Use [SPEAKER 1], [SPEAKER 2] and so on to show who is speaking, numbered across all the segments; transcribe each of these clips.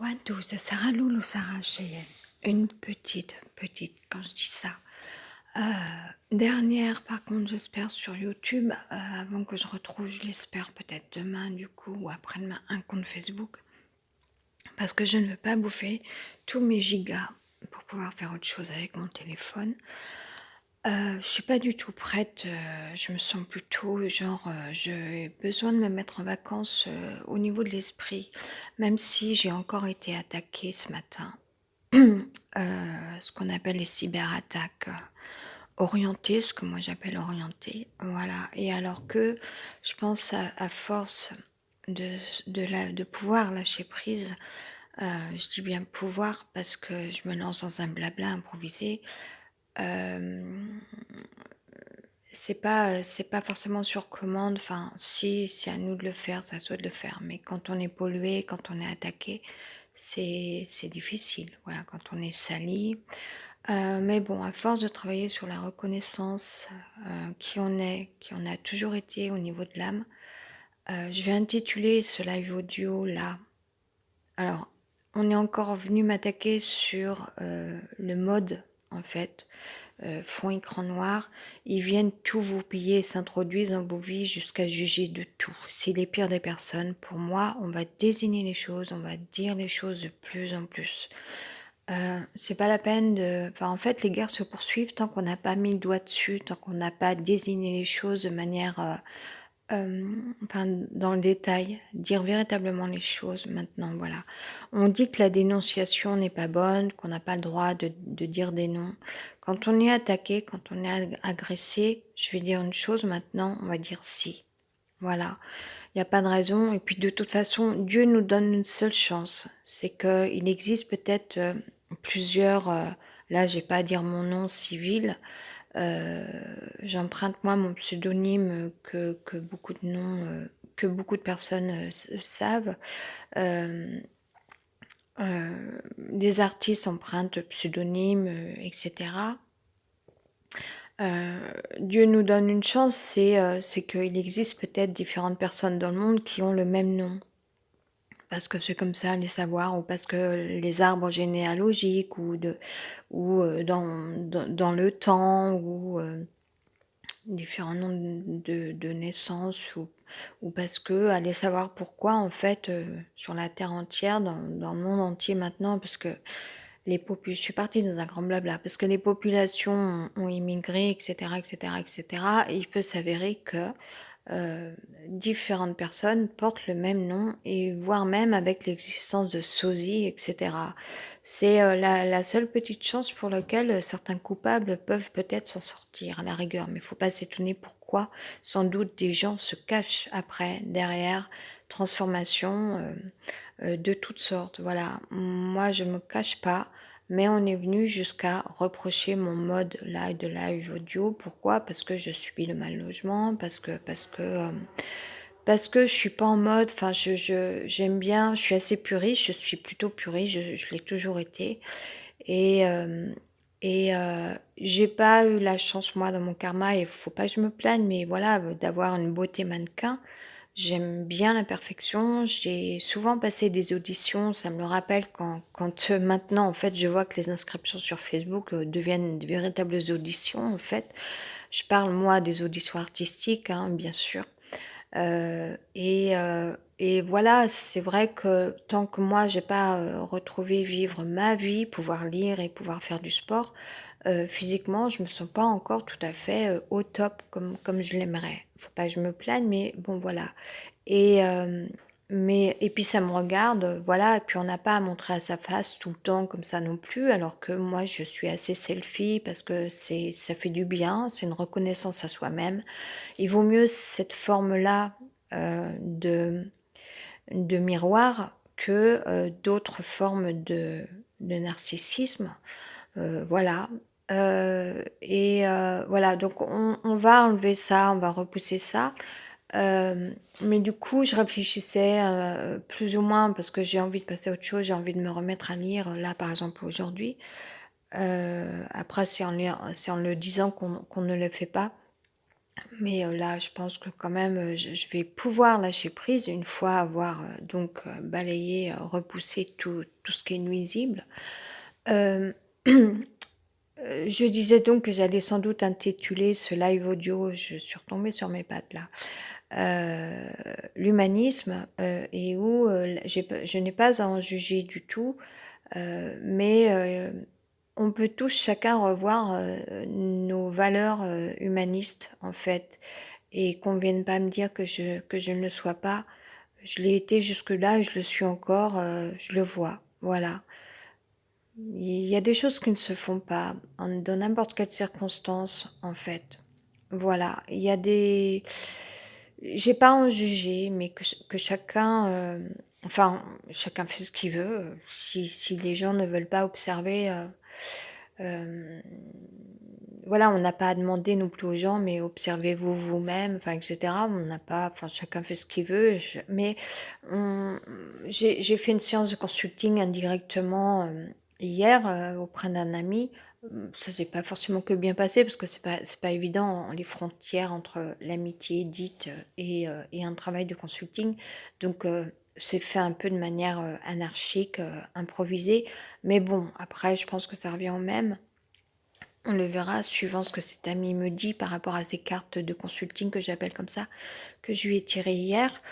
[SPEAKER 1] Ouais, douce, Sarah Loulou, Sarah Cheyenne. Une petite, quand je dis ça. Dernière, par contre, j'espère sur YouTube, avant que je retrouve, je l'espère peut-être demain, du coup, ou après-demain, un compte Facebook. Parce que je ne veux pas bouffer tous mes gigas pour pouvoir faire autre chose avec mon téléphone. Je suis pas du tout prête, je me sens plutôt genre, j'ai besoin de me mettre en vacances, au niveau de l'esprit, même si j'ai encore été attaquée ce matin. Ce qu'on appelle les cyberattaques, orientées, ce que moi j'appelle orientées, voilà. Et alors que je pense à force de pouvoir lâcher prise, je dis bien pouvoir parce que je me lance dans un blabla improvisé, hem c'est pas forcément sur commande, enfin si, c'est à nous de le faire, c'est à soi de le faire, mais quand on est pollué, quand on est attaqué, c'est difficile, voilà, quand on est sali. Mais bon, à force de travailler sur la reconnaissance, qui on est, qui on a toujours été au niveau de l'âme, je vais intituler ce live audio là. Alors, on est encore venu m'attaquer sur, le mode en fait, fond écran noir. Ils viennent tout vous piller et s'introduisent dans vos vies jusqu'à juger de tout. C'est les pires des personnes. Pour moi, on va désigner les choses, on va dire les choses de plus en plus. C'est pas la peine de enfin, en fait, les guerres se poursuivent tant qu'on n'a pas mis le doigt dessus, tant qu'on n'a pas désigné les choses de manière, enfin, dans le détail, dire véritablement les choses maintenant, voilà. On dit que la dénonciation n'est pas bonne, qu'on n'a pas le droit de dire des noms. Quand on est attaqué, quand on est agressé, je vais dire une chose maintenant, on va dire si. Voilà, il y a pas de raison et puis de toute façon, Dieu nous donne une seule chance. C'est qu'il existe peut-être, plusieurs, là j'ai pas à dire mon nom civil, Heu, j'emprunte moi mon pseudonyme, que beaucoup de noms, que beaucoup de personnes, savent. Hem, les artistes empruntent pseudonymes, et cetera. Dieu nous donne une chance, c'est qu'il existe peut-être différentes personnes dans le monde qui ont le même nom. Parce que c'est comme ça, les savoirs ou parce que les arbres généalogiques ou, dans le temps ou, différents noms de naissance ou parce que aller savoir pourquoi en fait, sur la terre entière, dans le monde entier maintenant, parce que je suis partie dans un grand blabla, parce que les populations ont immigré et cetera et cetera et cetera et il peut s'avérer que, heu, différentes personnes portent le même nom et voire même avec l'existence de sosies et cetera. C'est, la seule petite chance pour laquelle, certains coupables peuvent peut-être s'en sortir à la rigueur, mais il faut pas s'étonner pourquoi. Sans doute des gens se cachent après, derrière, transformations, de toutes sortes, voilà. Moi je me cache pas, mais on est venu jusqu'à reprocher mon mode là de live audio. Pourquoi? Parce que je subis le mal logement, parce que je suis pas en mode enfin j'aime bien, je suis assez puriste, je suis plutôt puriste, je l'ai toujours été et hem j'ai pas eu la chance moi dans mon karma et faut pas que je me plaigne, mais voilà, d'avoir une beauté mannequin. J'aime bien la perfection, j'ai souvent passé des auditions, ça me le rappelle quand, maintenant en fait je vois que les inscriptions sur Facebook, deviennent de véritables auditions en fait. Je parle moi des auditions artistiques, hein, bien sûr. Et voilà, c'est vrai que tant que moi j'ai pas, retrouvé vivre ma vie, pouvoir lire et pouvoir faire du sport, physiquement je me sens pas encore tout à fait, au top comme je l'aimerais. Faut pas que je me plaigne, mais bon voilà. Et mais et puis ça me regarde, voilà et puis on n'a pas à montrer à sa face tout le temps comme ça non plus, alors que moi je suis assez selfie parce que ça fait du bien, c'est une reconnaissance à soi-même. Il vaut mieux cette forme-là, de miroir que, d'autres formes de narcissisme, voilà, voilà donc on va enlever ça, on va repousser ça, mais du coup je réfléchissais, plus ou moins parce que j'ai envie de passer à autre chose, j'ai envie de me remettre à lire, là par exemple aujourd'hui, après c'est en le disant qu'on ne le fait pas. Mais là, je pense que quand même, je vais pouvoir lâcher prise une fois avoir, donc balayé, repoussé tout ce qui est nuisible. Hem, je disais donc que j'allais sans doute intituler ce live audio, je suis retombée sur mes pattes là, l'humanisme, et où, l j'ai pas je n'ai pas à en juger du tout, mais on peut tous chacun revoir, nos valeurs, humanistes en fait, et qu'on vienne pas me dire que je ne le sois pas. Je l'ai été jusque-là et je le suis encore, je le vois, voilà. Il y a des choses qui ne se font pas en dans n'importe quelle circonstance, en fait. Voilà, il y a des j'ai pas à en juger, mais que chacun, enfin, chacun fait ce qu'il veut, si les gens ne veulent pas observer, hem, voilà, on n'a pas à demander non plus aux gens: «Mais observez-vous vous-même», enfin et cetera. On n'a pas enfin, chacun fait ce qu'il veut, mais on j'ai fait une séance de consulting indirectement, hier, auprès d'un ami. Ça s'est pas forcément que bien passé parce que c'est pas évident, les frontières entre l'amitié dite, et un travail de consulting. Donc c'est fait un peu de manière, anarchique, improvisée. Mais bon, après je pense que ça revient au même. On le verra suivant ce que cet ami me dit par rapport à ces cartes de consulting que j'appelle comme ça, que je lui ai tirées hier.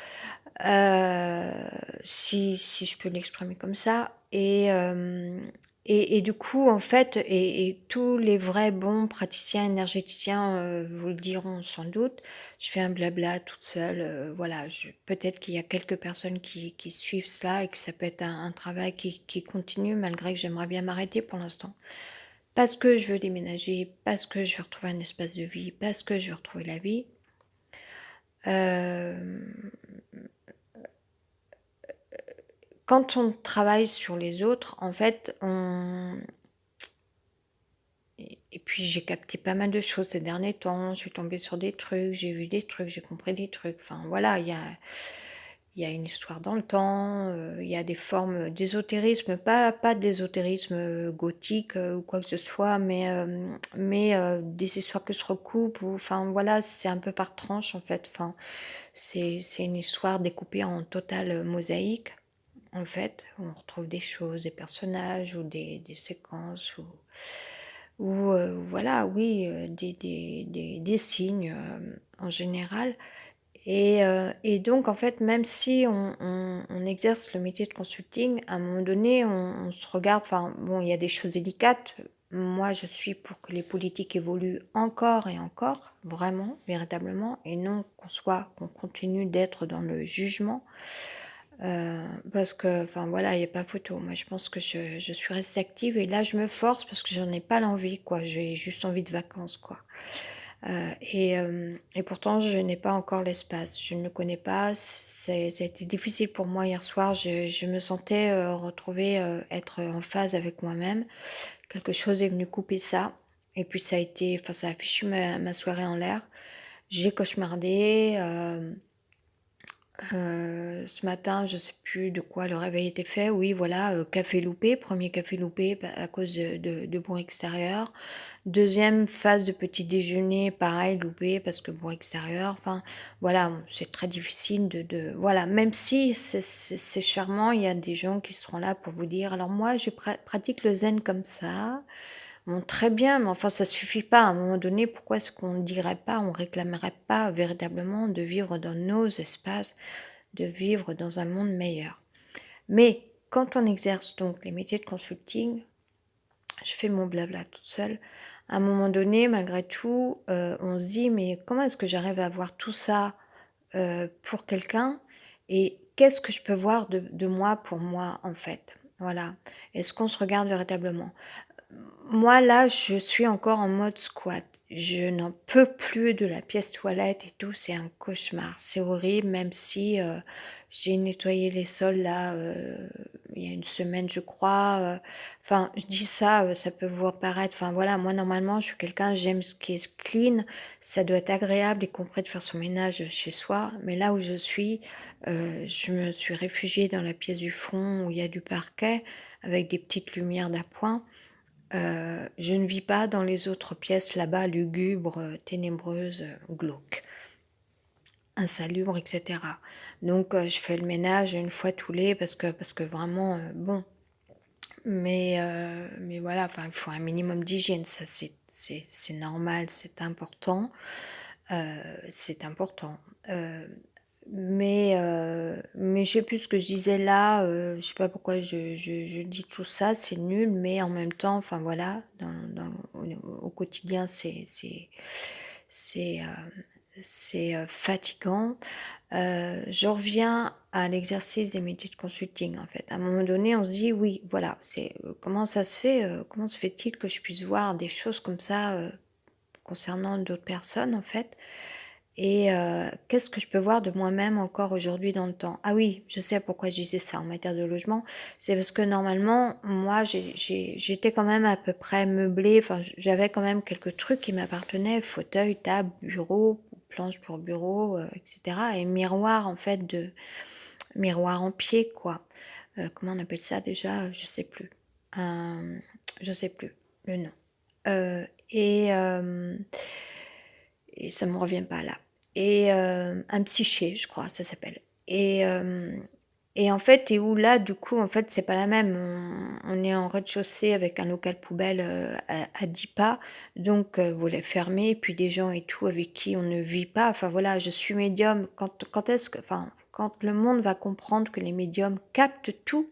[SPEAKER 1] Si je peux l'exprimer comme ça, et du coup, en fait, et tous les vrais bons praticiens énergéticiens, vous le diront sans doute, je fais un blabla toute seule, voilà, je peut-être qu'il y a quelques personnes qui suivent cela et que ça peut être un travail qui continue malgré que j'aimerais bien m'arrêter pour l'instant. Parce que je veux déménager, parce que je veux retrouver un espace de vie, parce que je veux retrouver la vie. Hem Quand on travaille sur les autres, en fait, on et puis j'ai capté pas mal de choses ces derniers temps, je suis tombée sur des trucs, j'ai vu des trucs, j'ai compris des trucs, enfin voilà, il y a une histoire dans le temps, il y a des formes d'ésotérisme, pas d'ésotérisme, gothique, ou quoi que ce soit, mais des histoires qui se recoupent ou enfin voilà, c'est un peu par tranche en fait, enfin, c'est une histoire découpée en totale, mosaïque. En fait, on retrouve des choses, des personnages ou des séquences ou voilà, oui, des signes, en général, et donc en fait, même si on exerce le métier de consulting, à un moment donné, on se regarde enfin bon, il y a des choses délicates. Moi, je suis pour que les politiques évoluent encore et encore, vraiment, véritablement, et non qu'on continue d'être dans le jugement. Parce que, enfin voilà, il y a pas photo. Moi, je pense que je suis restée active et là, je me force parce que j'en ai pas l'envie, quoi. J'ai juste envie de vacances, quoi. Et pourtant, je n'ai pas encore l'espace. Je ne le connais pas. Ça a été difficile pour moi hier soir. Je me sentais, retrouver, être en phase avec moi-même. Quelque chose est venu couper ça et puis ça a été enfin, ça a fichu ma soirée en l'air. J'ai cauchemardé, ce matin, je sais plus de quoi le réveil était fait. Oui, voilà, café loupé, premier café loupé à cause de bruit extérieur. Deuxième phase de petit déjeuner, pareil, loupé parce que bruit extérieur. Enfin, voilà, bon, c'est très difficile de voilà, même si c'est charmant, il y a des gens qui seront là pour vous dire: «Alors moi, je pratique le zen comme ça». Bon, très bien, mais enfin, ça suffit pas. À un moment donné, pourquoi est-ce qu'on ne dirait pas, on réclamerait pas véritablement de vivre dans nos espaces, de vivre dans un monde meilleur? Mais quand on exerce donc les métiers de consulting, je fais mon blabla toute seule. À un moment donné, malgré tout, on se dit: «Mais comment est-ce que j'arrive à voir tout ça, pour quelqu'un et qu'est-ce que je peux voir de moi pour moi, en fait?» Voilà. Est-ce qu'on se regarde véritablement? Moi, là, je suis encore en mode squat. Je n'en peux plus de la pièce toilette et tout, c'est un cauchemar. C'est horrible, même si, j'ai nettoyé les sols là, il y a une semaine, je crois, enfin, je dis ça, ça peut vous paraître enfin, voilà, moi, normalement, je suis quelqu'un, j'aime ce qui est clean. Ça doit être agréable, y compris de faire son ménage, chez soi. Mais là où je suis, je me suis réfugiée dans la pièce du fond où il y a du parquet avec des petites lumières d'appoint. Je ne vis pas dans les autres pièces là-bas lugubres, ténébreuses, glauques, insalubres et cetera. Donc je fais le ménage une fois tous les parce que vraiment, bon, mais voilà, enfin, il faut un minimum d'hygiène, ça c'est normal, c'est important, mais je sais plus ce que je disais là, je sais pas pourquoi je dis tout ça, c'est nul, mais en même temps, enfin voilà, au quotidien, c'est, fatigant. Je reviens à l'exercice des métiers de consulting, en fait. À un moment donné, on se dit: «Oui, voilà, comment ça se fait, comment se fait-il que je puisse voir des choses comme ça, concernant d'autres personnes, en fait?» Et qu'est-ce que je peux voir de moi-même encore aujourd'hui dans le temps? Ah oui, je sais pourquoi je disais ça en matière de logement. C'est parce que normalement, moi, j'étais quand même à peu près meublée, enfin, j'avais quand même quelques trucs qui m'appartenaient, fauteuil, table, bureau, planche pour bureau, et cetera et miroir en fait miroir en pied quoi. Comment on appelle ça déjà? Je sais plus. Un je sais plus le nom. Heu et hem et ça me revient pas là un psyché, je crois, ça s'appelle et en fait et où là, du coup, en fait, c'est pas la même. On est en rez-de-chaussée avec un local poubelle, à 10 pas, donc volet fermé et puis des gens et tout avec qui on ne vit pas. Enfin voilà, je suis médium. Quand est-ce que enfin, quand le monde va comprendre que les médiums captent tout,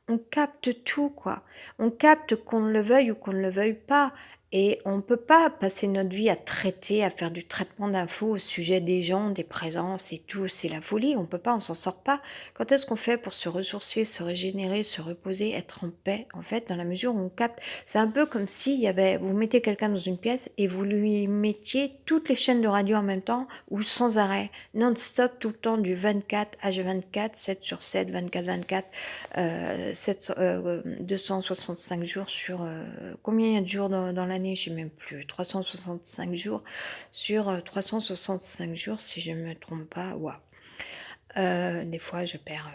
[SPEAKER 1] on capte tout, quoi. On capte qu'on le veuille ou qu'on ne le veuille pas et on ne peut pas passer notre vie à traiter, à faire du traitement d'infos au sujet des gens, des présences et tout. C'est la folie, on peut pas, on s'en sort pas. Quand est-ce qu'on fait pour se ressourcer, se régénérer, se reposer, être en paix? En fait, dans la mesure où on capte, c'est un peu comme s'il y avait vous mettez quelqu'un dans une pièce et vous lui mettiez toutes les chaînes de radio en même temps ou sans arrêt, non-stop tout le temps du 24 H24, 7/7, 24/24. 265 jours sur, combien il y a de jours dans l'année? Je sais même plus. 365 jours sur, 365 jours si je ne me trompe pas. Waouh! Des fois je perds,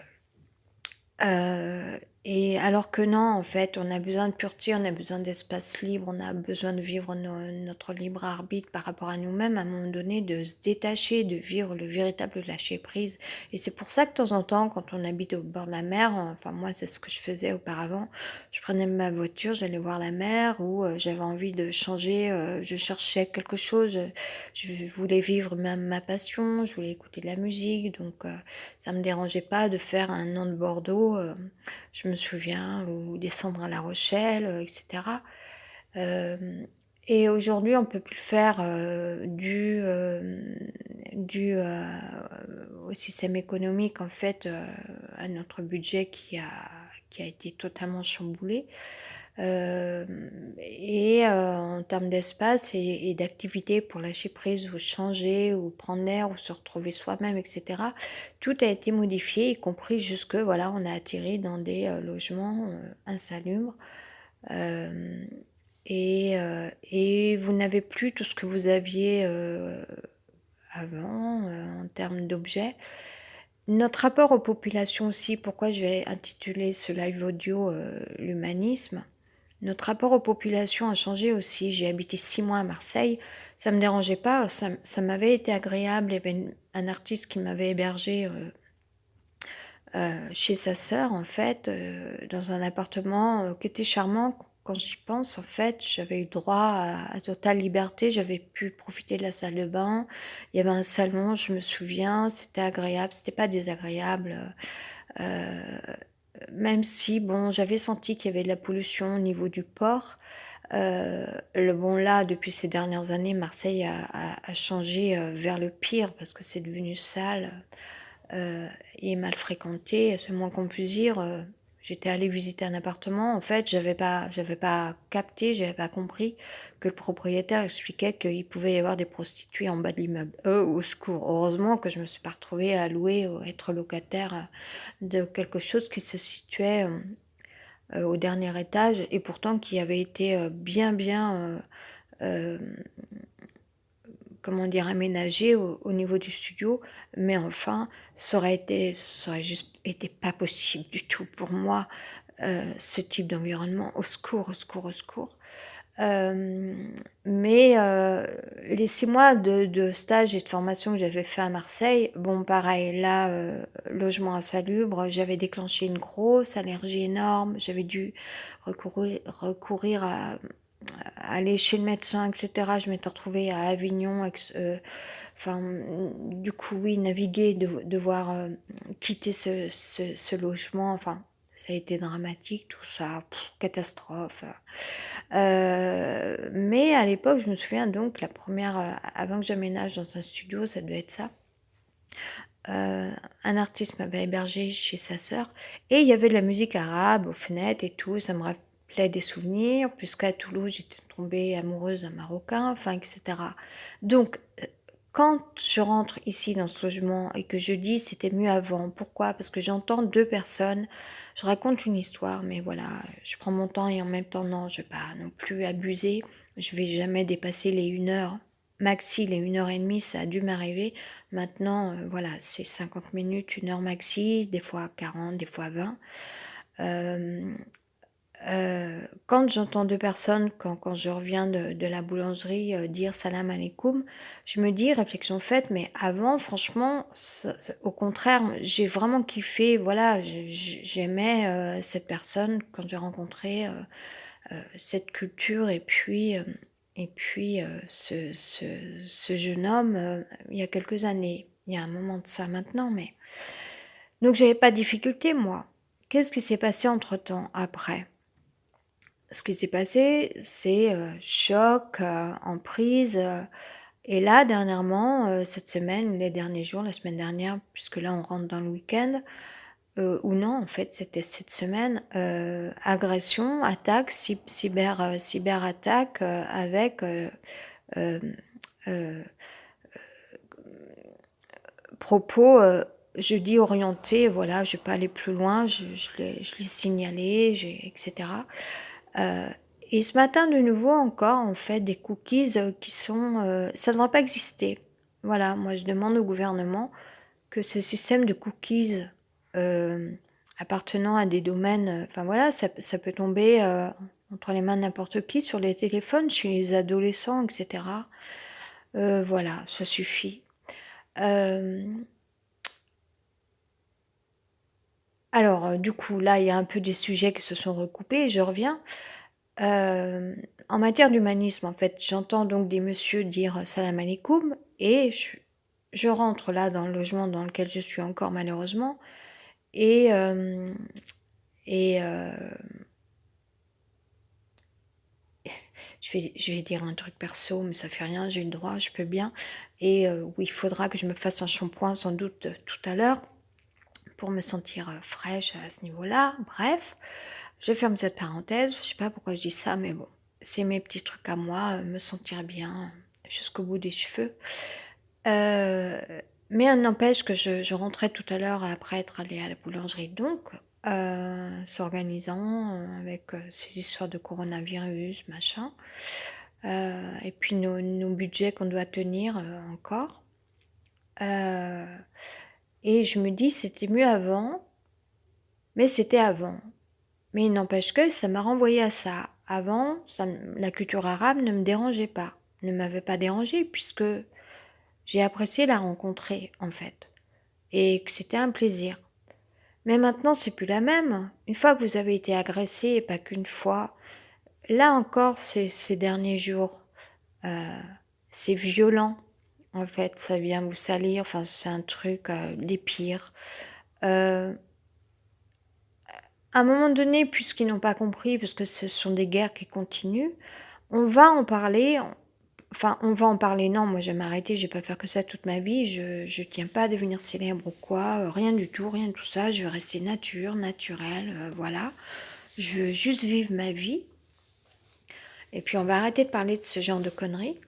[SPEAKER 1] et alors que non, en fait, on a besoin de pureté, on a besoin d'espace libre, on a besoin de vivre notre libre arbitre par rapport à nous-mêmes, à un moment donné, de se détacher, de vivre le véritable lâcher-prise. Et c'est pour ça que de temps en temps, quand on habite au bord de la mer, enfin moi c'est ce que je faisais auparavant, je prenais ma voiture, j'allais voir la mer ou j'avais envie de changer, je cherchais quelque chose, je voulais vivre ma passion, je voulais écouter de la musique, donc ça me dérangeait pas de faire un an de Bordeaux, je me souviens, ou descendre à La Rochelle, et cetera. Hem et aujourd'hui, on peut plus le faire, dû au système économique, en fait, à notre budget qui a été totalement chamboulé. En termes d'espace et d'activités pour lâcher prise ou changer ou prendre l'air ou se retrouver soi-même et cetera, tout a été modifié, y compris jusque voilà, on a atterri dans des, logements, insalubres, hem et vous n'avez plus tout ce que vous aviez, avant, en termes d'objets. Notre rapport aux populations aussi, pourquoi je vais intituler ce live audio, «L'humanisme». Notre rapport aux populations a changé aussi. J'ai habité 6 mois à Marseille, ça me dérangeait pas, ça m'avait été agréable. Il y avait un artiste qui m'avait hébergée, chez sa sœur en fait, dans un appartement, qui était charmant. Quand j'y pense en fait, j'avais eu droit à totale liberté, j'avais pu profiter de la salle de bain. Il y avait un salon, je me souviens, c'était agréable, c'était pas désagréable, même si bon, j'avais senti qu'il y avait de la pollution au niveau du port. Le bon là, depuis ces dernières années, Marseille a changé, vers le pire parce que c'est devenu sale, et mal fréquenté, c'est le moins qu'on puisse dire, j'étais allée visiter un appartement, en fait, j'avais pas capté, j'avais pas compris que le propriétaire expliquait qu'il pouvait y avoir des prostituées en bas de l'immeuble. Au secours! Heureusement que je me suis pas retrouvée à louer ou être locataire, de quelque chose qui se situait, au dernier étage et pourtant qui avait été, bien, hem, comment dire? Aménagé au niveau du studio. Mais enfin, ça aurait juste été pas possible du tout pour moi, ce type d'environnement. Au secours, au secours, au secours. Mais les 6 mois de stage et de formation que j'avais fait à Marseille, bon pareil, là, logement insalubre, j'avais déclenché une grosse allergie énorme, j'avais dû recourir à aller chez le médecin et cetera. Je m'étais retrouvée à Avignon, enfin, du coup, oui, naviguer, devoir, quitter ce logement, enfin, ça a été dramatique tout ça, catastrophe. Mais à l'époque, je me souviens donc la première, avant que j'aménage dans un studio, ça devait être ça, un artiste m'avait hébergée chez sa sœur et il y avait de la musique arabe aux fenêtres et tout, ça me rappelait des souvenirs puisqu'à Toulouse, j'étais tombée amoureuse d'un Marocain, enfin et cetera. Donc quand je rentre ici dans ce logement et que je dis: «C'était mieux avant», pourquoi? Parce que j'entends 2 personnes, je raconte une histoire, mais voilà, je prends mon temps et en même temps, non, je vais pas non plus abuser. Je vais jamais dépasser les 1 heure, maxi les 1 heure et demie, ça a dû m'arriver. Maintenant, voilà, c'est 50 minutes, 1 heure maxi, des fois 40, des fois 20. Hem Quand j'entends 2 personnes, quand je reviens de la boulangerie, dire: «Salam aleykoum», je me dis: «Réflexion faite, mais avant franchement, au contraire, j'ai vraiment kiffé, voilà, j'aimais, cette personne quand j'ai rencontré, cette culture et puis, ce jeune homme, il y a quelques années. Il y a un moment de ça maintenant, mais donc j'avais pas de difficulté moi. Qu'est-ce qui s'est passé entre-temps, après? Ce qui s'est passé, c'est, choc, emprise, et là dernièrement, cette semaine ou les derniers jours, la semaine dernière, puisque là on rentre dans le week-end, ou non en fait c'était cette semaine, agression, attaque, cyberattaque, avec, hem, heu, propos, je dis orientés, voilà, je vais pas aller plus loin, je l'ai signalé, j'ai et cetera. Heu et ce matin de nouveau encore, en fait, des cookies, qui sont, ça ne devrait pas exister. Voilà, moi je demande au gouvernement que ce système de cookies, hem, appartenant à des domaines, enfin voilà, ça peut tomber, entre les mains de n'importe qui sur les téléphones, chez les adolescents et cetera. Voilà, ça suffit. Hem, alors, du coup, là, il y a un peu des sujets qui se sont recoupés, je reviens. En matière d'humanisme, en fait, j'entends donc des messieurs dire, salam aleykoum et je rentre là dans le logement dans lequel je suis encore malheureusement et hem et je vais dire un truc perso, mais ça fait rien, j'ai le droit, je peux bien et oui, il faudra que je me fasse un shampoing sans doute, tout à l'heure pour me sentir, fraîche à ce niveau-là. Bref, je ferme cette parenthèse, je sais pas pourquoi je dis ça, mais bon, c'est mes petits trucs à moi, me sentir bien jusqu'au bout des cheveux. Heu, mais il n'empêche que je rentrais tout à l'heure après être allée à la boulangerie donc, s'organisant, avec, ces histoires de coronavirus, machin, et puis nos budgets qu'on doit tenir, encore. Heu et je me dis: «C'était mieux avant», mais c'était avant. Mais il n'empêche que ça m'a renvoyé à ça. Avant, la culture arabe ne me dérangeait pas, ne m'avait pas dérangée puisque j'ai apprécié la rencontrer, en fait et que c'était un plaisir. Mais maintenant, c'est plus la même. Une fois que vous avez été agressé et pas qu'une fois, là encore ces derniers jours, heu, c'est violent, en fait, ça vient vous salir, enfin c'est un truc, les pires. Heu, à un moment donné, puisqu'ils n'ont pas compris, parce que ce sont des guerres qui continuent, on va en parler, enfin, on va en parler, non, moi je vais m'arrêter, je vais pas faire que ça toute ma vie, je tiens pas à devenir célèbre ou quoi, rien du tout, rien de tout ça, je veux rester naturelle, voilà. Je veux juste vivre ma vie et puis on va arrêter de parler de ce genre de conneries.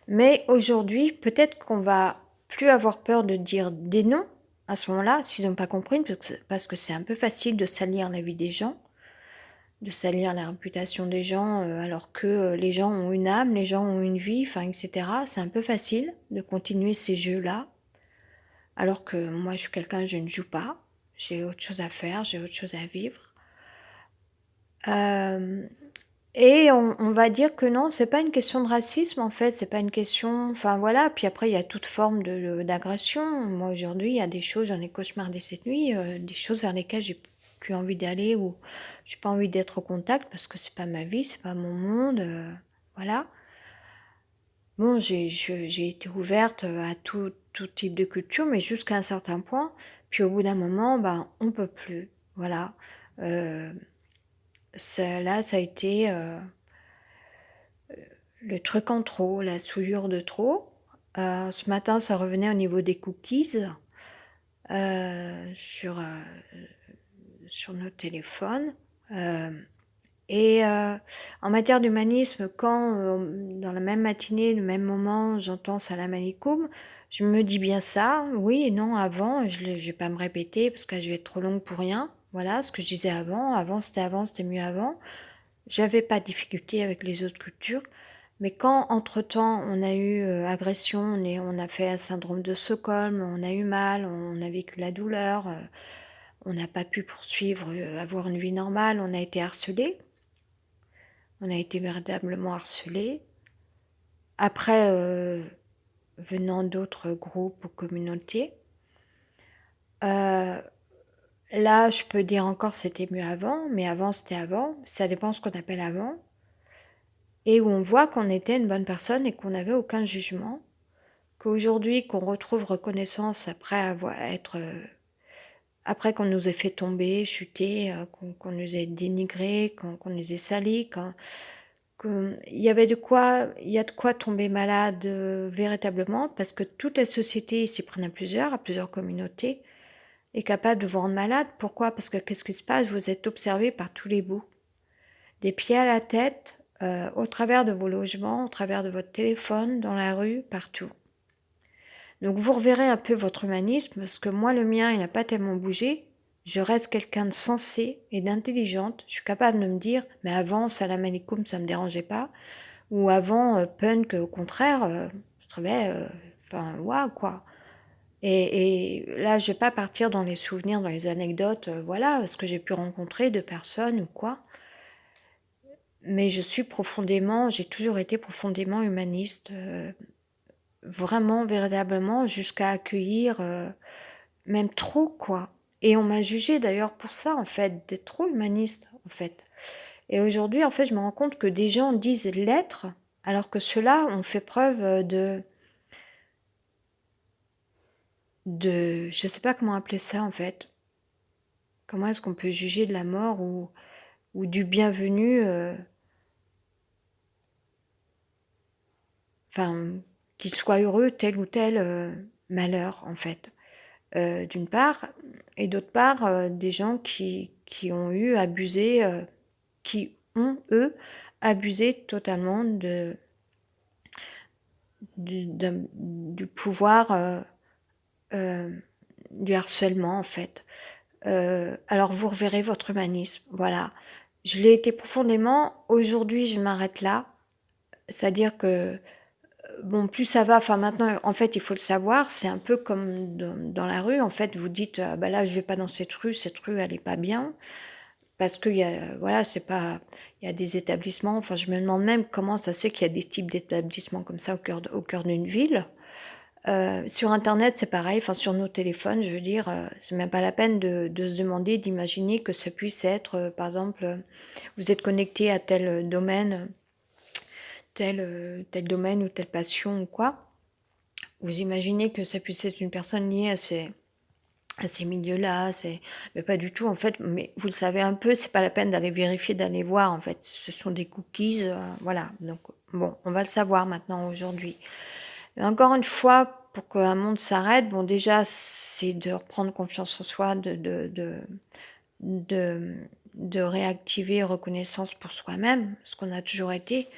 [SPEAKER 1] Mais aujourd'hui, peut-être qu'on va plus avoir peur de dire des noms à ce moment-là, s'ils ont pas compris, parce que c'est un peu facile de salir la vie des gens, de salir la réputation des gens, alors que, les gens ont une âme, les gens ont une vie, enfin et cetera. C'est un peu facile de continuer ces jeux-là, alors que moi je suis quelqu'un, je ne joue pas, j'ai autre chose à faire, j'ai autre chose à vivre. Hem et on va dire que non, c'est pas une question de racisme, en fait, c'est pas une question enfin, voilà, puis après il y a toute forme d'agression. Moi, aujourd'hui, il y a des choses j'en ai cauchemardé cette nuit, des choses vers lesquelles j'ai plus envie d'aller ou j'ai pas envie d'être au contact parce que c'est pas ma vie, c'est pas mon monde, voilà. Bon, j'ai été ouverte, à tout type de culture, mais jusqu'à un certain point. Puis au bout d'un moment, ben, on peut plus, voilà. Heu, ça a été, le truc en trop, la souillure de trop. Ce matin, ça revenait au niveau des cookies, sur nos téléphones. Hem et en matière d'humanisme, quand, dans la même matinée, le même moment, j'entends salam alikoum, je me dis bien ça, oui et non avant, je vais pas me répéter parce que je vais être trop longue pour rien. Voilà ce que je disais avant, c'était mieux avant. J'avais pas de difficulté avec les autres cultures, mais quand entre-temps on a eu, agression, on a fait un syndrome de Stockholm, on a eu mal, on a vécu la douleur, on n'a pas pu poursuivre, avoir une vie normale, on a été harcelés. On a été véritablement harcelés. Après, venant d'autres groupes ou communautés, heu, là, je peux dire encore c'était mieux avant, mais avant, c'était avant. Ça dépend ce qu'on appelle avant et où on voit qu'on était une bonne personne et qu'on n'avait aucun jugement. Qu'aujourd'hui, qu'on retrouve reconnaissance après après qu'on nous ait fait tomber, chuter, qu'on nous ait dénigrés, qu'on nous ait salis, il y a de quoi tomber malade, véritablement parce que toute la société s'y prennent à plusieurs communautés, est capable de vous rendre malade. Pourquoi? Parce que qu'est-ce qui se passe? Vous êtes observé par tous les bouts, des pieds à la tête, au travers de vos logements, au travers de votre téléphone, dans la rue, partout. Donc vous reverrez un peu votre humanisme parce que moi le mien, il n'a pas tellement bougé. Je reste quelqu'un de sensé et d'intelligente. Je suis capable de me dire: «Mais avant, salam alikoum, ça me dérangeait pas». Ou avant, punk, au contraire, je trouvais, enfin waouh quoi et là, je vais pas partir dans les souvenirs, dans les anecdotes, voilà, ce que j'ai pu rencontrer de personnes ou quoi. Mais j'ai toujours été profondément humaniste, vraiment, véritablement, jusqu'à accueillir, même trop quoi et on m'a jugée d'ailleurs pour ça en fait, d'être trop humaniste, en fait et aujourd'hui, en fait, je me rends compte que des gens disent l'être, alors que ceux-là ont fait preuve, je sais pas comment appeler ça en fait. Comment est-ce qu'on peut juger de la mort ou du bienvenu, enfin, qu'il soit heureux tel ou tel, malheur en fait, d'une part et d'autre part, des gens qui ont eu abusé, qui ont eux abusé totalement du pouvoir, du harcèlement en fait. Alors vous reverrez votre humanisme, voilà. Je l'ai été profondément, aujourd'hui je m'arrête là. C'est-à-dire que, bon plus ça va enfin maintenant en fait il faut le savoir, c'est un peu comme dans la rue en fait, vous dites: «Ah bah là je vais pas dans cette rue elle est pas bien». Parce qu'il y a voilà c'est pas il y a des établissements, enfin je me demande même comment ça se fait qu'il y a des types d'établissements comme ça au cœur d'une ville. Sur internet, c'est pareil, enfin sur nos téléphones, je veux dire, c'est même pas la peine de se demander, d'imaginer que ça puisse être, par exemple, vous êtes connecté à tel, domaine, tel domaine ou telle passion ou quoi. Vous imaginez que ça puisse être une personne liée à ces milieux-là, mais pas du tout en fait, mais vous le savez un peu, c'est pas la peine d'aller vérifier, d'aller voir en fait. Ce sont des cookies, voilà, donc bon, on va le savoir maintenant aujourd'hui. Mais encore une fois, pour qu'un monde s'arrête, bon déjà, c'est de reprendre confiance en soi, de de réactiver reconnaissance pour soi-même, ce qu'on a toujours été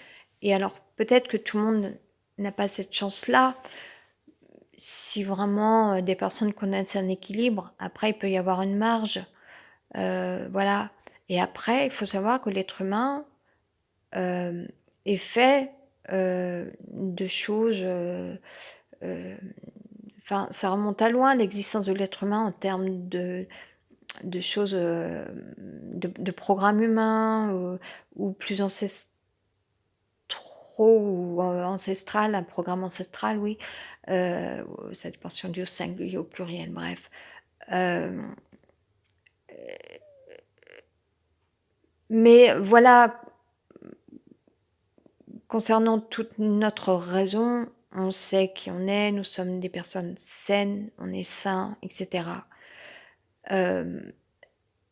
[SPEAKER 1] et alors peut-être que tout le monde n'a pas cette chance-là. Si vraiment, des personnes connaissent un équilibre, après il peut y avoir une marge, voilà et après il faut savoir que l'être humain, hem, est fait, de choses, hem, enfin ça remonte à loin l'existence de l'être humain en termes de de choses, de programmes humains, ou plus ancestraux ou ancestral, un programme ancestral, oui, ça dépend si on dit au singulier, au pluriel, bref. Hem, mais voilà, concernant toute notre raison, on sait qui on est, nous sommes des personnes saines, on est sains, et cetera. Hem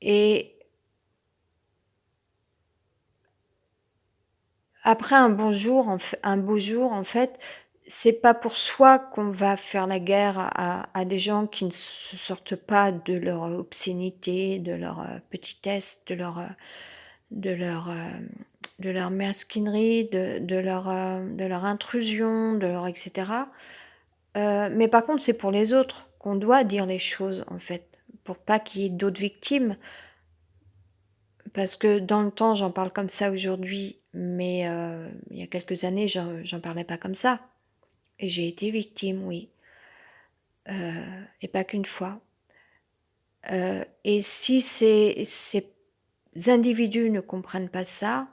[SPEAKER 1] et après un beau jour, en fait, c'est pas pour soi qu'on va faire la guerre à des gens qui ne se sortent pas de leur obscénité, de leur, petitesse, de leur, de leur mesquinerie, de leur intrusion, de leur et cetera. Mais par contre, c'est pour les autres qu'on doit dire les choses, en fait, pour pas qu'il y ait d'autres victimes. Parce que dans le temps, j'en parle comme ça aujourd'hui, mais il y a quelques années, j'en parlais pas comme ça et j'ai été victime, oui, et pas qu'une fois. Et si ces individus ne comprennent pas ça,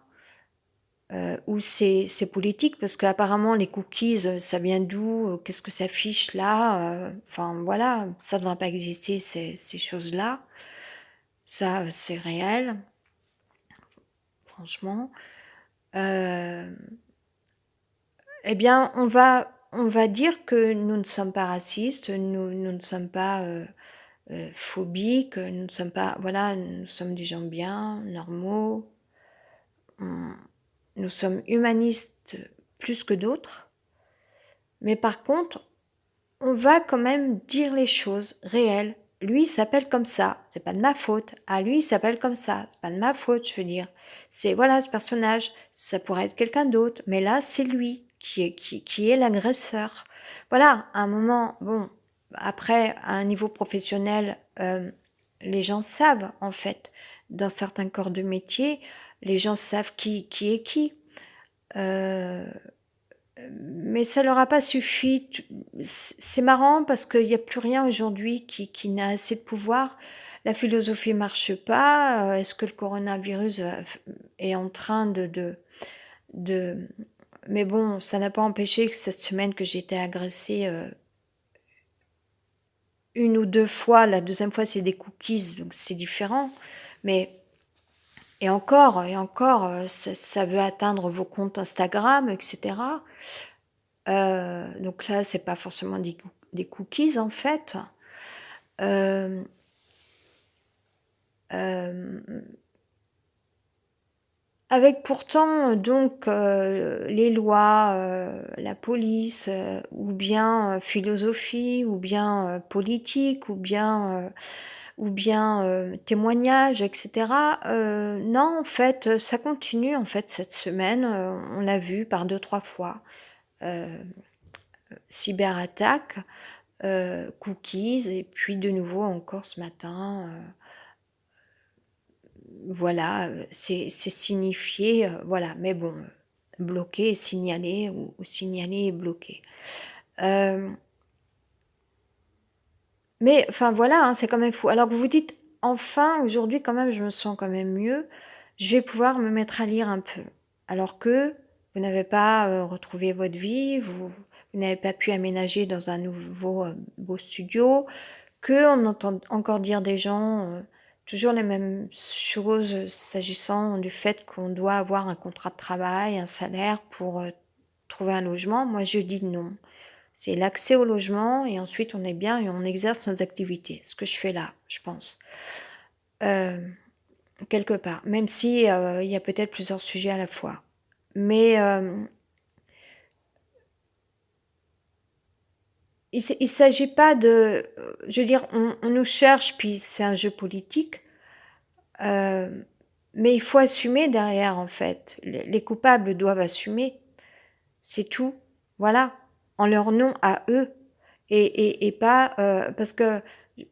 [SPEAKER 1] ou ces politiques, parce qu'apparemment les cookies, ça vient d'où? Qu'est-ce que ça fiche là? Enfin voilà, ça ne devrait pas exister ces choses-là. Ça, c'est réel, franchement. Hem Eh bien, on va dire que nous ne sommes pas racistes, nous ne sommes pas, phobiques, nous ne sommes pas voilà, nous sommes des gens bien, normaux. On Nous sommes humanistes plus que d'autres, mais par contre, on va quand même dire les choses réelles. Lui, il s'appelle comme ça, c'est pas de ma faute. Ah, lui, il s'appelle comme ça, c'est pas de ma faute, je veux dire. C'est voilà, ce personnage, ça pourrait être quelqu'un d'autre, mais là, c'est lui qui est l'agresseur. Voilà, à un moment, bon, après, à un niveau professionnel, les gens savent, en fait, dans certains corps de métier, les gens savent qui est qui. Heu mais ça leur a pas suffi. C'est marrant parce qu'il y a plus rien aujourd'hui qui n'a assez de pouvoir. La philosophie marche pas, est-ce que le coronavirus est en train de mais bon, ça n'a pas empêché que cette semaine que j'ai été agressée, 1 ou 2 fois. La deuxième fois, c'est des cookies, donc c'est différent. Mais et encore, ça veut atteindre vos comptes Instagram et cetera. Donc là, c'est pas forcément des cookies, en fait. Hem, hem, Avec pourtant, donc les lois, la police, ou bien, philosophie, ou bien, politique, ou bien, témoignage et cetera. Non, en fait, ça continue, en fait, cette semaine, on l'a vu par deux trois fois. Heu, Cyberattaque, cookies et puis de nouveau encore ce matin, voilà, c'est signifié, voilà, mais bon, bloqué et signalé ou signalé et bloqué. Hem, mais enfin voilà, hein, c'est quand même fou. Alors que vous dites: «Enfin, aujourd'hui quand même je me sens quand même mieux, je vais pouvoir me mettre à lire un peu». Alors que vous n'avez pas, retrouvé votre vie, vous n'avez pas pu aménager dans un nouveau, beau studio, qu'on entend encore dire des gens, toujours les mêmes choses, s'agissant du fait qu'on doit avoir un contrat de travail, un salaire pour, trouver un logement. Moi, je dis non. C'est l'accès au logement et ensuite on est bien et on exerce nos activités. Ce que je fais là, je pense, hem, quelque part. Même si, il y a peut-être plusieurs sujets à la fois. Mais, il s'agit pas de, je veux dire, on nous cherche, puis c'est un jeu politique. Mais il faut assumer derrière, en fait. Les coupables doivent assumer, c'est tout. Voilà, en leur nom à eux et pas, parce que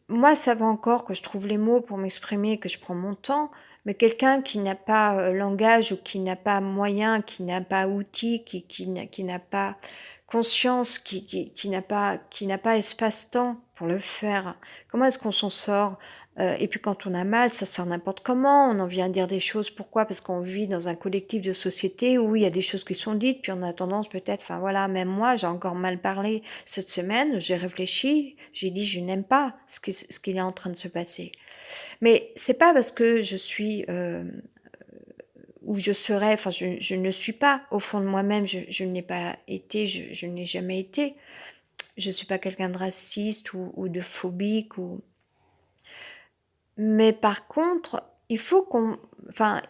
[SPEAKER 1] moi, ça va encore que je trouve les mots pour m'exprimer, que je prends mon temps, mais quelqu'un qui n'a pas, langage ou qui n'a pas moyen, qui n'a pas outil, qui n'a pas conscience, qui n'a pas espace-temps pour le faire, comment est-ce qu'on s'en sort? Et puis quand on a mal, ça sort n'importe comment, on en vient à dire des choses. Pourquoi? Parce qu'on vit dans un collectif de société où il y a des choses qui sont dites, puis on a tendance peut-être, enfin voilà, même moi, j'ai encore mal parlé cette semaine, j'ai réfléchi, j'ai dit: «Je n'aime pas ce qu'il est en train de se passer». Mais c'est pas parce que je suis, ou je serais, enfin je ne suis pas au fond de moi-même, je ne l'ai pas été, je ne l'ai jamais été. Je suis pas quelqu'un de raciste ou de phobique ou mais par contre, il faut qu'on enfin,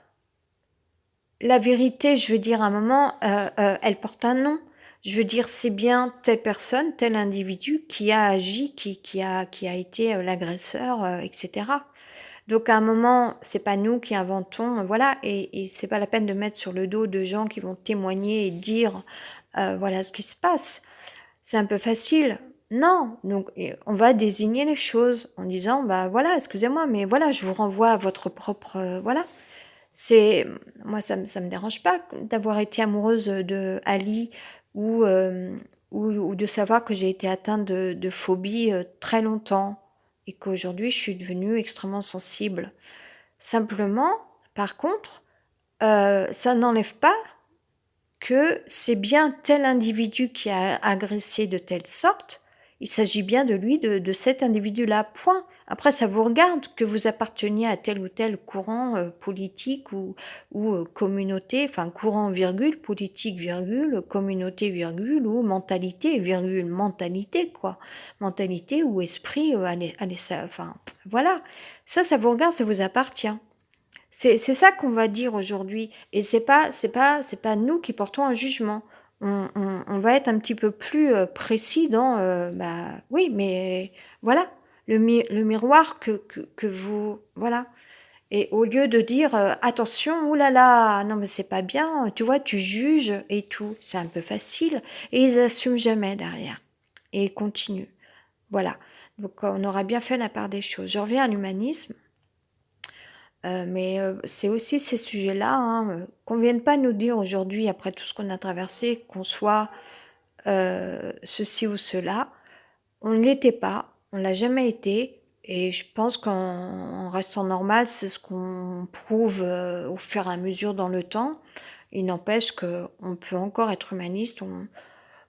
[SPEAKER 1] la vérité, je veux dire, à un moment, elle porte un nom. Je veux dire, c'est bien telle personne, tel individu qui a agi, qui a été, l'agresseur, et cetera. Donc à un moment, c'est pas nous qui inventons, voilà et c'est pas la peine de mettre sur le dos de gens qui vont témoigner et dire, voilà ce qui se passe. C'est un peu facile. Non, donc et on va désigner les choses en disant: «Bah, voilà, excusez-moi, mais voilà, je vous renvoie à votre propre, voilà». C'est moi, ça me dérange pas d'avoir été amoureuse, de Ali ou ou de savoir que j'ai été atteinte de phobie, très longtemps et qu'aujourd'hui je suis devenue extrêmement sensible. Simplement, par contre, ça n'enlève pas que c'est bien tel individu qui a agressé de telle sorte, il s'agit bien de lui, de cet individu-là, point. Après ça vous regarde que vous apparteniez à tel ou tel courant, politique ou communauté, enfin courant virgule, politique virgule, communauté virgule ou mentalité virgule, mentalité quoi. Mentalité ou esprit, allez ça enfin voilà. Ça vous regarde, ça vous appartient. C'est ça qu'on va dire aujourd'hui et c'est pas nous qui portons un jugement. On va être un petit peu plus, précis dans, bah, oui, mais voilà, le miroir que vous voilà et au lieu de dire, «Attention, ouh là là, non mais c'est pas bien, tu vois, tu juges et tout». C'est un peu facile et ils assument jamais derrière et ils continuent. Voilà, donc on aura bien fait la part des choses. Je reviens à l'humanisme. Mais c'est aussi ces sujets-là, hein, qu'on vienne pas nous dire aujourd'hui, après tout ce qu'on a traversé, qu'on soit, ceci ou cela. On ne l'était pas, on l'a jamais été et je pense qu'en restant normal, c'est ce qu'on prouve, au fur et à mesure dans le temps. Il n'empêche qu'on peut encore être humaniste, on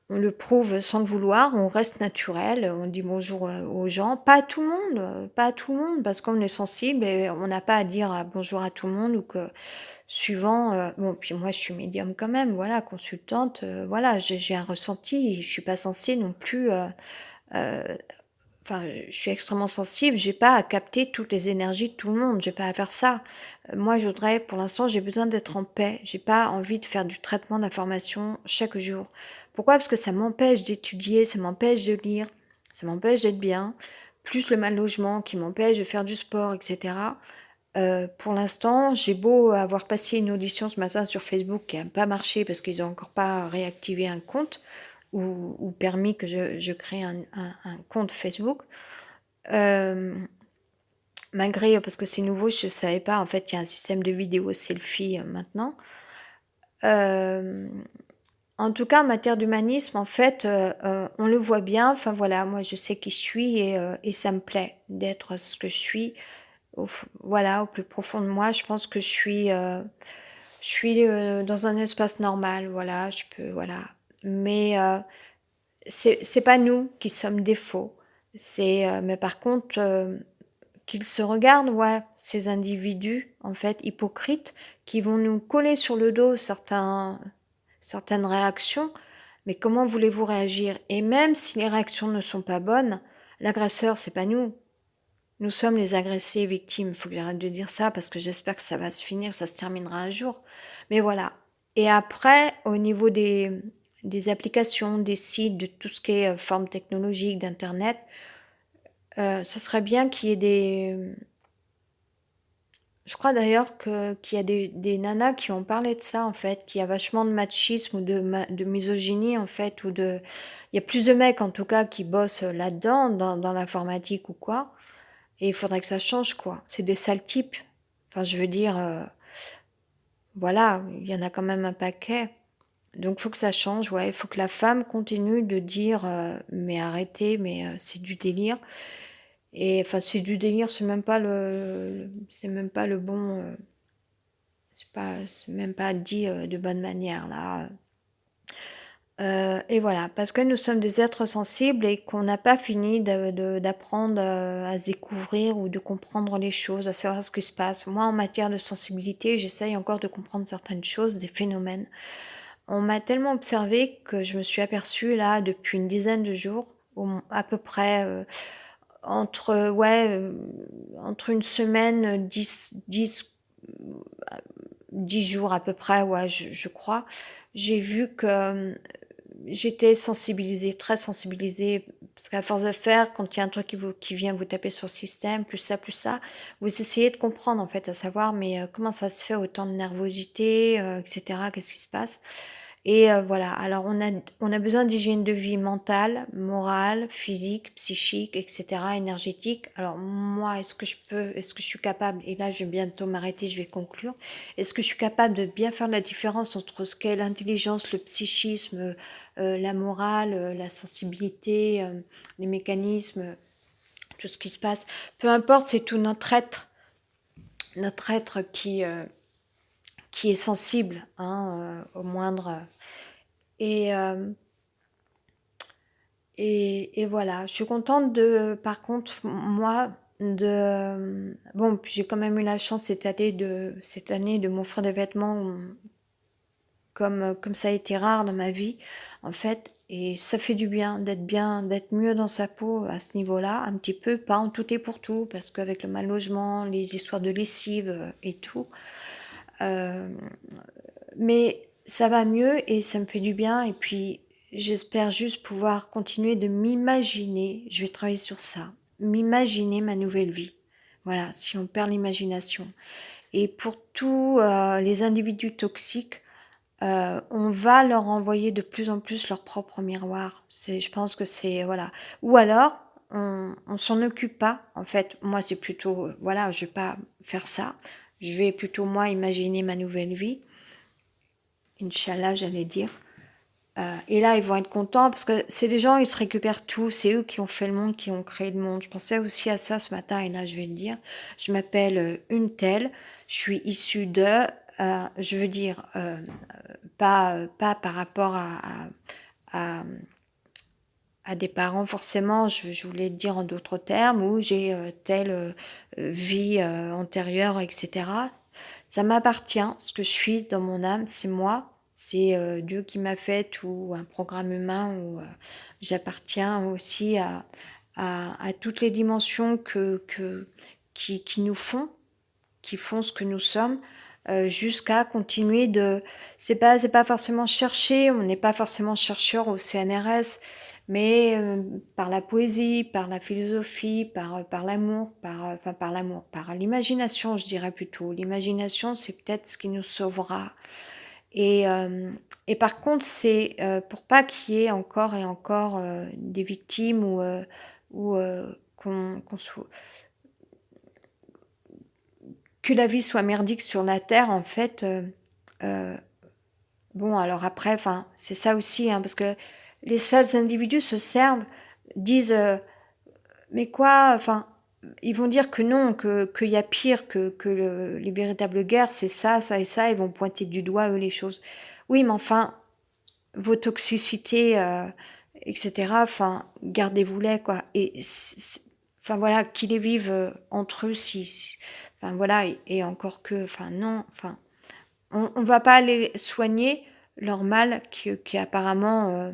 [SPEAKER 1] le prouve sans le vouloir, on reste naturel, on dit bonjour, aux gens. Pas à tout le monde, pas à tout le monde parce qu'on est sensible et on n'a pas à dire, bonjour à tout le monde ou que suivant, bon puis moi je suis médium quand même, voilà, consultante, voilà, j'ai un ressenti, je suis pas censée non plus, heu, enfin, je suis extrêmement sensible, j'ai pas à capter toutes les énergies de tout le monde, j'ai pas à faire ça. Moi je voudrais pour l'instant, j'ai besoin d'être en paix, j'ai pas envie de faire du traitement d'information chaque jour. Pourquoi? Parce que ça m'empêche d'étudier, ça m'empêche de lire, ça m'empêche d'être bien, plus le mal logement qui m'empêche de faire du sport et cetera. Pour l'instant, j'ai beau avoir passé une audition ce matin sur Facebook qui a pas marché parce qu'ils ont encore pas réactivé un compte ou permis que je crée un compte Facebook. Hem, malgré parce que c'est nouveau, je savais pas en fait qu'il y a un système de vidéo selfie, maintenant. Hem, en tout cas en matière d'humanisme en fait, on le voit bien, enfin voilà, moi je sais qui je suis et ça me plaît d'être ce que je suis. Voilà, au plus profond de moi, je pense que je suis, dans un espace normal, voilà, je peux voilà. Mais c'est pas nous qui sommes défauts. Mais par contre, qu'ils se regardent, ouais, ces individus, en fait, hypocrites, qui vont nous coller sur le dos certaines réactions. Mais comment voulez-vous réagir? Et même si les réactions ne sont pas bonnes, l'agresseur, c'est pas nous. Nous sommes les agressés et victimes. Il faut que j'arrête de dire ça parce que j'espère que ça va se finir, ça se terminera un jour. Mais voilà. Et après, au niveau des applications, des sites, de tout ce qui est, forme technologique, d'internet, ça serait bien qu'il y ait je crois d'ailleurs qu'il y a des nanas qui ont parlé de ça en fait, qu'il y a vachement de machisme ou de misogynie en fait il y a plus de mecs en tout cas qui bossent, là-dedans, dans l'informatique ou quoi et il faudrait que ça change quoi. C'est des sales types. Enfin je veux dire, voilà, il y en a quand même un paquet. Donc faut que ça change, ouais. Il faut que la femme continue de dire, «Mais arrêtez, mais c'est du délire» et enfin, c'est du délire, c'est même pas le bon, c'est même pas dit, de bonne manière là, et voilà, parce que nous sommes des êtres sensibles et qu'on n'a pas fini d'apprendre, à se découvrir ou de comprendre les choses, à savoir ce qui se passe. Moi, en matière de sensibilité, j'essaye encore de comprendre certaines choses, des phénomènes. On m'a tellement observée que je me suis aperçue là, depuis une dizaine de jours, à peu près, entre, ouais, entre une semaine, 10 jours à peu près, ouais, je crois. J'ai vu que, j'étais sensibilisée, très sensibilisée, parce qu'à force de faire, quand il y a un truc qui vient vous taper sur le système, plus ça, vous essayez de comprendre en fait, à savoir: «Mais, comment ça se fait autant de nervosité, et cetera? Qu'est-ce qui se passe?» Et voilà, alors on a besoin d'hygiène de vie mentale, morale, physique, psychique et cetera, énergétique. Alors moi, est-ce que je suis capable, et là je vais bientôt m'arrêter, je vais conclure. Est-ce que je suis capable de bien faire la différence entre ce qu'est l'intelligence, le psychisme, la morale, la sensibilité, les mécanismes, tout ce qui se passe? Peu importe, c'est tout notre être qui est sensible, hein, au moindre, et et voilà, je suis contente par contre, moi, bon, j'ai quand même eu la chance cette année de m'offrir des vêtements, comme ça a été rare dans ma vie, en fait, et ça fait du bien, d'être mieux dans sa peau à ce niveau-là, un petit peu, pas en tout et pour tout, parce qu'avec le mal logement, les histoires de lessive, et tout, hem mais ça va mieux et ça me fait du bien, et puis j'espère juste pouvoir continuer de m'imaginer, je vais travailler sur ça, m'imaginer ma nouvelle vie. Voilà, si on perd l'imagination, et pour tous, les individus toxiques, on va leur envoyer de plus en plus leur propre miroir. Je pense que c'est, voilà, ou alors on s'en occupe pas. En fait, moi, c'est plutôt, voilà, je vais pas faire ça. Je vais plutôt, moi, imaginer ma nouvelle vie. Inch'Allah, j'allais dire. Et là, ils vont être contents parce que c'est des gens, ils se récupèrent tout. C'est eux qui ont fait le monde, qui ont créé le monde. Je pensais aussi à ça ce matin, et là, je vais le dire. Je m'appelle, une telle, je suis issue de, je veux dire, pas par rapport à, à des parents forcément, je voulais le dire en d'autres termes, où j'ai, telle, vie, antérieure, et cetera. Ça m'appartient, ce que je suis dans mon âme, c'est moi, c'est, Dieu qui m'a faite, ou un programme humain, où, j'appartiens aussi à toutes les dimensions qui nous font, qui font ce que nous sommes, jusqu'à continuer de, c'est pas forcément chercher, on n'est pas forcément chercheur au CNRS, mais par la poésie, par la philosophie, par l'amour, enfin par l'amour, par l'imagination, je dirais plutôt. L'imagination, c'est peut-être ce qui nous sauvera, et par contre, c'est, pour pas qu'il y ait encore et encore, des victimes, ou qu'on soit, que la vie soit merdique sur la terre, en fait, heu, bon, alors après, enfin, c'est ça aussi, hein, parce que les sales individus se servent, disent, «Mais quoi?» Enfin, ils vont dire que non, qu'il y a pire, que les véritables guerres, c'est ça, ça et ça, ils vont pointer du doigt, eux, les choses. Oui, mais enfin, vos toxicités, et cetera, enfin, gardez-vous-les, quoi, et enfin, voilà, qu'ils les vivent, entre eux, enfin, voilà, et encore que, enfin, non, enfin, on va pas aller soigner leur mal, qui apparemment,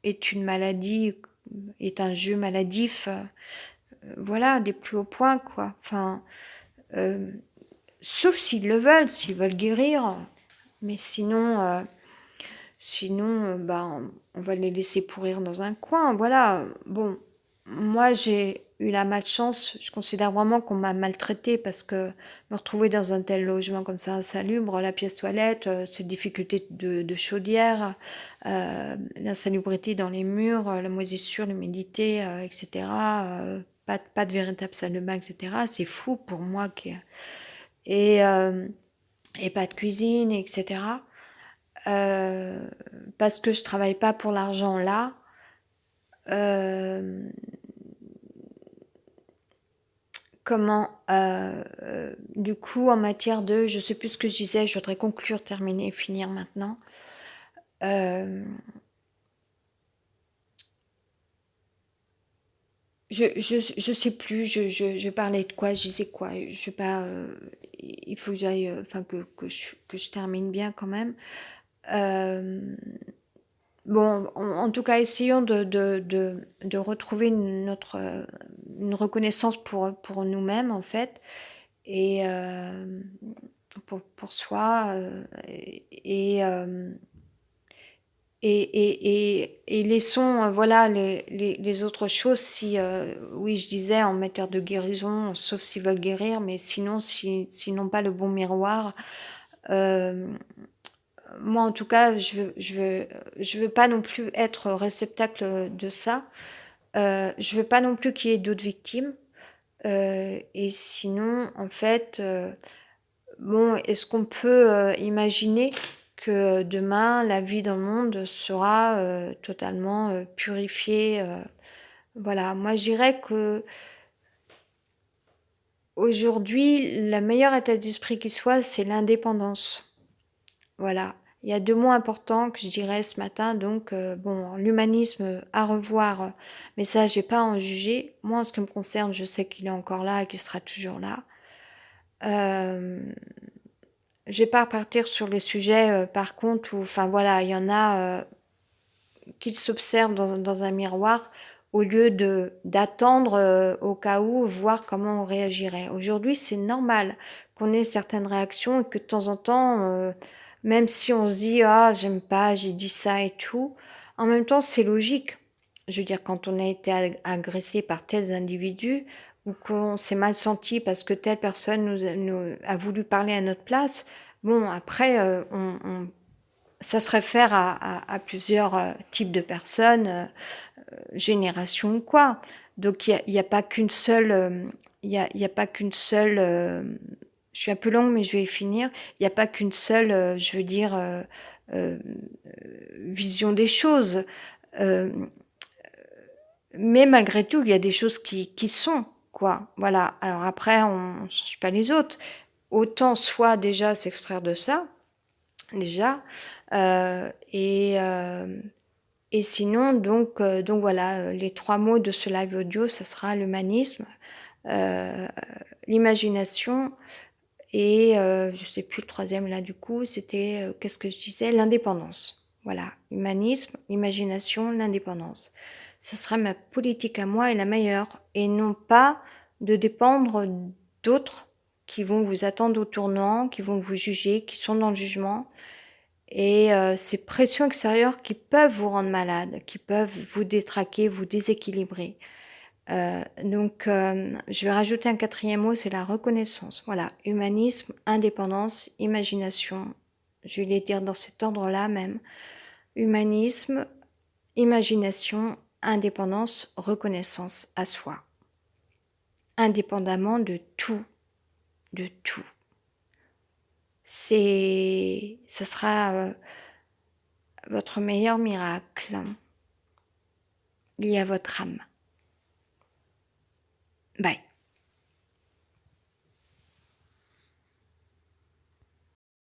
[SPEAKER 1] est une maladie, est un jeu maladif, voilà, des plus hauts points, quoi. Enfin, hem, sauf s'ils le veulent, s'ils veulent guérir, mais sinon, ben, on va les laisser pourrir dans un coin, voilà. Bon, moi, j'ai eu la malchance, je considère vraiment qu'on m'a maltraitée, parce que me retrouver dans un tel logement comme ça, insalubre, la pièce toilette, ces difficultés de chaudière, l'insalubrité dans les murs, la moisissure, l'humidité, et cetera, pas de véritable salle de bain, et cetera. C'est fou pour moi, et et pas de cuisine, et cetera. Heu, Parce que je travaille pas pour l'argent là, hem, comment, du coup, en matière de je sais plus ce que je disais, je voudrais conclure, terminer, finir maintenant. Hem, je sais plus, je parlais de quoi? Je disais quoi? Je sais pas, il faut que j'aille, enfin que je termine bien quand même. Hem, bon, en tout cas, essayons de retrouver une reconnaissance pour nous-mêmes, en fait et pour soi, et laissons, voilà, les autres choses si, oui, je disais en matière de guérison, sauf s'ils veulent guérir, mais sinon, s'ils n'ont pas le bon miroir, hem, moi, en tout cas, je veux pas non plus être réceptacle, de ça. Je veux pas non plus qu'il y ait d'autres victimes, et sinon, en fait, bon, est-ce qu'on peut, imaginer que demain, la vie dans le monde sera, totalement, purifiée, voilà. Moi, je dirais qu'aujourd'hui, le meilleur état d'esprit qui soit, c'est l'indépendance. Voilà. Il y a 2 mots importants que je dirais ce matin donc bon, l'humanisme, à revoir, mais ça, je vais pas à en juger. Moi, en ce qui me concerne, je sais qu'il est encore là et qu'il sera toujours là. Hem Je vais pas repartir sur les sujets, par contre où enfin voilà, il y en a, qu'ils s'observent dans un miroir au lieu d'attendre, au cas où, voir comment on réagirait. Aujourd'hui, c'est normal qu'on ait certaines réactions et que de temps en temps, même si on se dit: «Ah j'aime pas, j'ai dit ça et tout», en même temps, c'est logique. Je veux dire quand on a été agressé par tels individus ou qu'on s'est mal senti parce que telle personne nous a voulu parler à notre place, bon après, ça se réfère à plusieurs, types de personnes, générations ou quoi. Donc il y a pas qu'une seule, il y a pas qu'une seule, je suis un peu longue mais je vais y finir. Il y a pas qu'une seule, je veux dire, hem, vision des choses. Hem, mais malgré tout, il y a des choses qui sont, quoi. Voilà. Alors après on ne change pas les autres. Autant soit déjà s'extraire de ça, déjà, et sinon donc voilà, les 3 mots de ce live audio, ça sera l'humanisme, heu, l'imagination et je sais plus le troisième là du coup, c'était, qu'est-ce que je disais? L'indépendance. Voilà, humanisme, imagination, l'indépendance. Ça sera ma politique à moi et la meilleure et non pas de dépendre d'autres qui vont vous attendre au tournant, qui vont vous juger, qui sont dans le jugement et ces pressions extérieures qui peuvent vous rendre malade, qui peuvent vous détraquer, vous déséquilibrer. Je vais rajouter un quatrième mot, c'est la reconnaissance. Voilà, humanisme, indépendance, imagination. Je vais les dire dans cet ordre-là même. Humanisme, imagination, indépendance, reconnaissance à soi. Indépendamment de tout, de tout. Ça sera, votre meilleur miracle lié à votre âme. Bye.